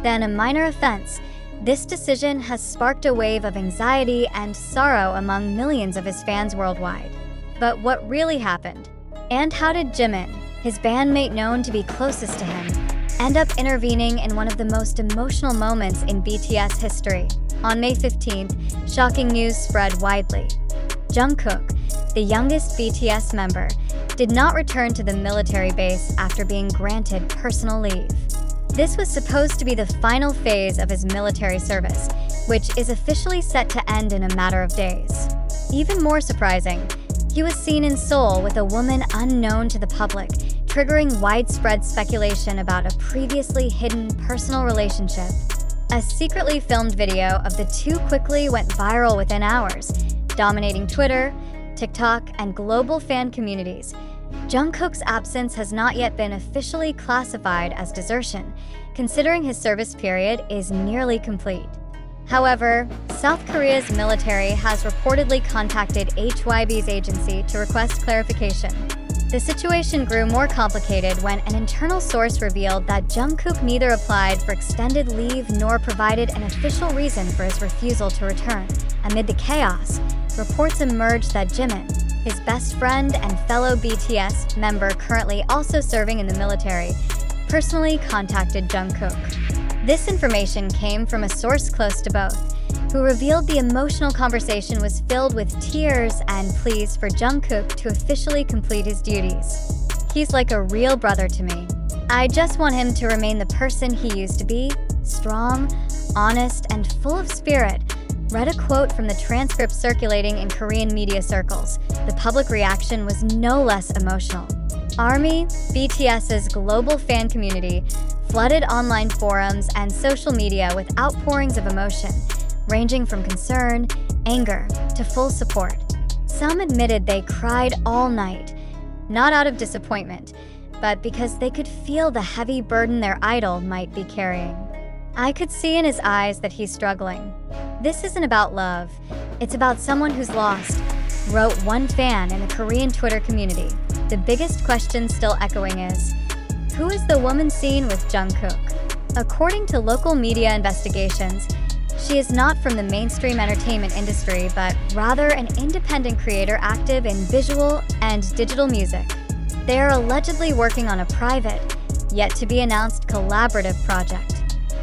than a minor offense, this decision has sparked a wave of anxiety and sorrow among millions of his fans worldwide. But what really happened? And how did Jimin, his bandmate known to be closest to him, end up intervening in one of the most emotional moments in BTS history? On May 15th, shocking news spread widely. Jungkook, the youngest BTS member, did not return to the military base after being granted personal leave. This was supposed to be the final phase of his military service, which is officially set to end in a matter of days. Even more surprising, he was seen in Seoul with a woman unknown to the public, triggering widespread speculation about a previously hidden personal relationship. A secretly filmed video of the two quickly went viral within hours, dominating Twitter, TikTok, and global fan communities. Jungkook's absence has not yet been officially classified as desertion, considering his service period is nearly complete. However, South Korea's military has reportedly contacted HYB's agency to request clarification. The situation grew more complicated when an internal source revealed that Jungkook neither applied for extended leave nor provided an official reason for his refusal to return. Amid the chaos, reports emerged that Jimin, his best friend and fellow BTS member currently also serving in the military, personally contacted Jungkook. This information came from a source close to both, who revealed the emotional conversation was filled with tears and pleas for Jungkook to officially complete his duties. "He's like a real brother to me. I just want him to remain the person he used to be, strong, honest, and full of spirit," read a quote from the transcript circulating in Korean media circles. The public reaction was no less emotional. ARMY, BTS's global fan community, flooded online forums and social media with outpourings of emotion, ranging from concern, anger, to full support. Some admitted they cried all night, not out of disappointment, but because they could feel the heavy burden their idol might be carrying. "I could see in his eyes that he's struggling. This isn't about love, it's about someone who's lost," wrote one fan in the Korean Twitter community. The biggest question still echoing is, who is the woman seen with Jungkook? According to local media investigations, she is not from the mainstream entertainment industry, but rather an independent creator active in visual and digital music. They are allegedly working on a private, yet-to-be-announced collaborative project.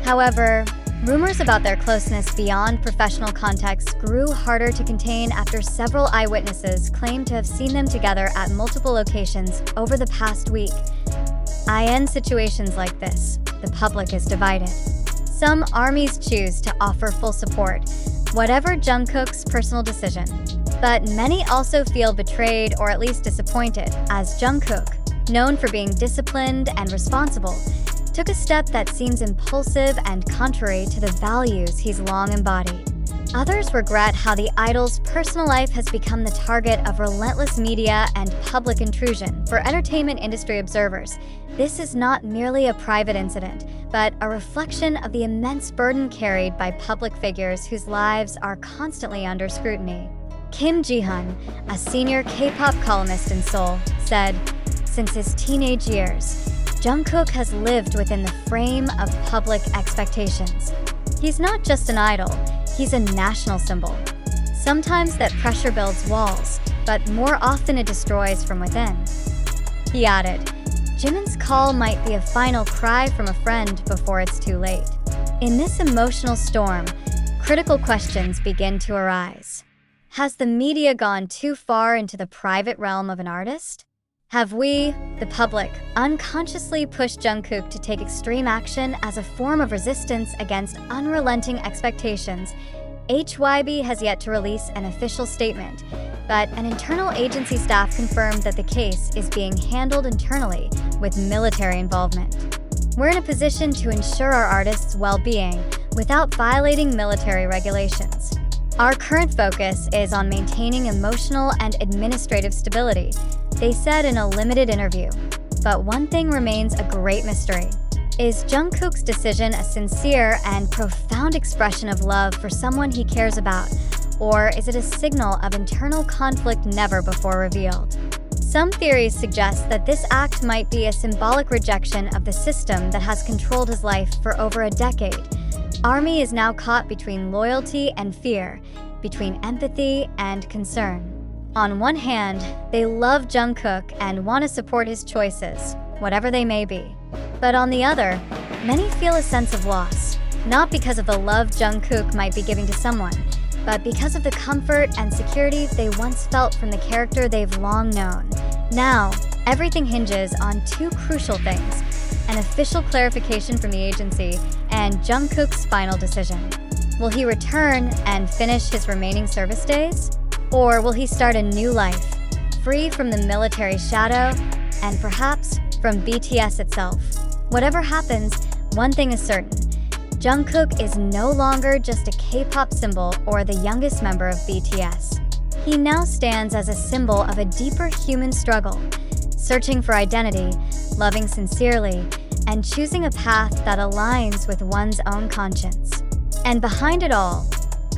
However, rumors about their closeness beyond professional context grew harder to contain after several eyewitnesses claimed to have seen them together at multiple locations over the past week. In situations like this, the public is divided. Some armies choose to offer full support, whatever Jungkook's personal decision. But many also feel betrayed or at least disappointed, as Jungkook, known for being disciplined and responsible, took a step that seems impulsive and contrary to the values he's long embodied. Others regret how the idol's personal life has become the target of relentless media and public intrusion. For entertainment industry observers, this is not merely a private incident, but a reflection of the immense burden carried by public figures whose lives are constantly under scrutiny. Kim Ji-hun, a senior K-pop columnist in Seoul, said, "Since his teenage years, Jungkook has lived within the frame of public expectations. He's not just an idol, he's a national symbol. Sometimes that pressure builds walls, but more often it destroys from within." He added, "Jimin's call might be a final cry from a friend before it's too late." In this emotional storm, critical questions begin to arise. Has the media gone too far into the private realm of an artist? Have we, the public, unconsciously pushed Jungkook to take extreme action as a form of resistance against unrelenting expectations? HYB has yet to release an official statement, but an internal agency staff confirmed that the case is being handled internally with military involvement. We're in a position to ensure our artists' well-being without violating military regulations. Our current focus is on maintaining emotional and administrative stability, they said in a limited interview. But one thing remains a great mystery. Is Jungkook's decision a sincere and profound expression of love for someone he cares about, or is it a signal of internal conflict never before revealed? Some theories suggest that this act might be a symbolic rejection of the system that has controlled his life for over a decade. ARMY is now caught between loyalty and fear, between empathy and concern. On one hand, they love Jungkook and want to support his choices, whatever they may be. But on the other, many feel a sense of loss, not because of the love Jungkook might be giving to someone, but because of the comfort and security they once felt from the character they've long known. Now, everything hinges on two crucial things: an official clarification from the agency and Jungkook's final decision. Will he return and finish his remaining service days? Or will he start a new life, free from the military shadow and perhaps from BTS itself? Whatever happens, one thing is certain: Jungkook is no longer just a K-pop symbol or the youngest member of BTS. He now stands as a symbol of a deeper human struggle, searching for identity, loving sincerely, and choosing a path that aligns with one's own conscience. And behind it all,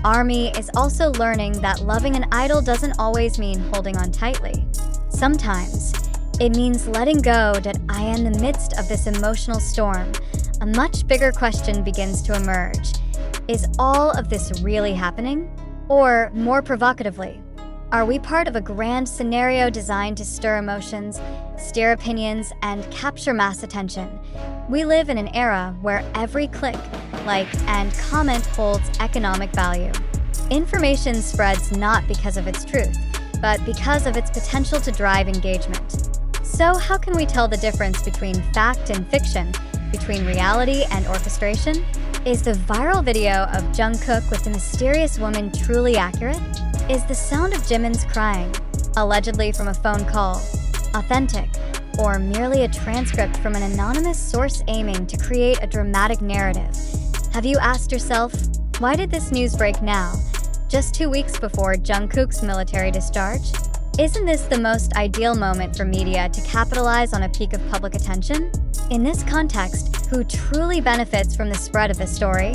ARMY is also learning that loving an idol doesn't always mean holding on tightly. Sometimes, it means letting go that I am in the midst of this emotional storm. A much bigger question begins to emerge. Is all of this really happening? Or, more provocatively, are we part of a grand scenario designed to stir emotions, steer opinions, and capture mass attention? We live in an era where every click, like, and comment holds economic value. Information spreads not because of its truth, but because of its potential to drive engagement. So how can we tell the difference between fact and fiction, between reality and orchestration? Is the viral video of Jungkook with the mysterious woman truly accurate? Is the sound of Jimin's crying, allegedly from a phone call, authentic, or merely a transcript from an anonymous source aiming to create a dramatic narrative? Have you asked yourself, why did this news break now, just 2 weeks before Jungkook's military discharge? Isn't this the most ideal moment for media to capitalize on a peak of public attention? In this context, who truly benefits from the spread of the story?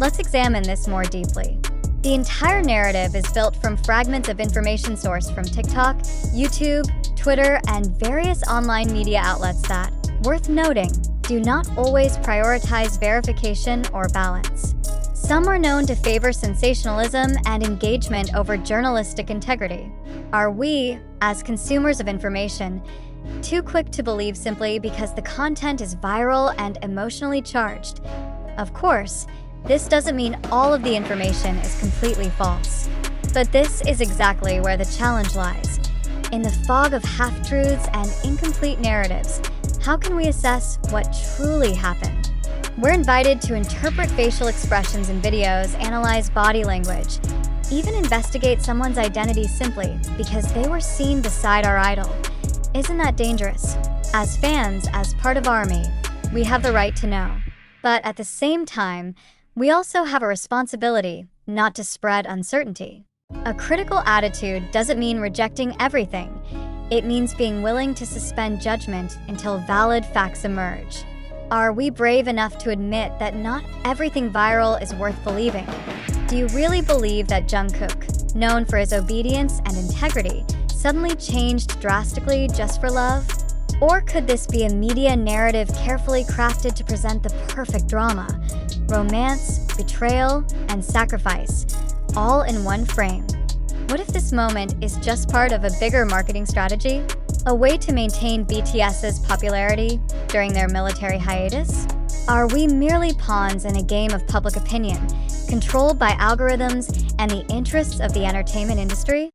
Let's examine this more deeply. The entire narrative is built from fragments of information sourced from TikTok, YouTube, Twitter, and various online media outlets that, worth noting, do not always prioritize verification or balance. Some are known to favor sensationalism and engagement over journalistic integrity. Are we, as consumers of information, too quick to believe simply because the content is viral and emotionally charged? Of course, this doesn't mean all of the information is completely false. But this is exactly where the challenge lies. In the fog of half-truths and incomplete narratives, how can we assess what truly happened? We're invited to interpret facial expressions in videos, analyze body language, even investigate someone's identity simply because they were seen beside our idol. Isn't that dangerous? As fans, as part of ARMY, we have the right to know. But at the same time, we also have a responsibility not to spread uncertainty. A critical attitude doesn't mean rejecting everything. It means being willing to suspend judgment until valid facts emerge. Are we brave enough to admit that not everything viral is worth believing? Do you really believe that Jungkook, known for his obedience and integrity, suddenly changed drastically just for love? Or could this be a media narrative carefully crafted to present the perfect drama? Romance, betrayal, and sacrifice, all in one frame. What if this moment is just part of a bigger marketing strategy? A way to maintain BTS's popularity during their military hiatus? Are we merely pawns in a game of public opinion, controlled by algorithms and the interests of the entertainment industry?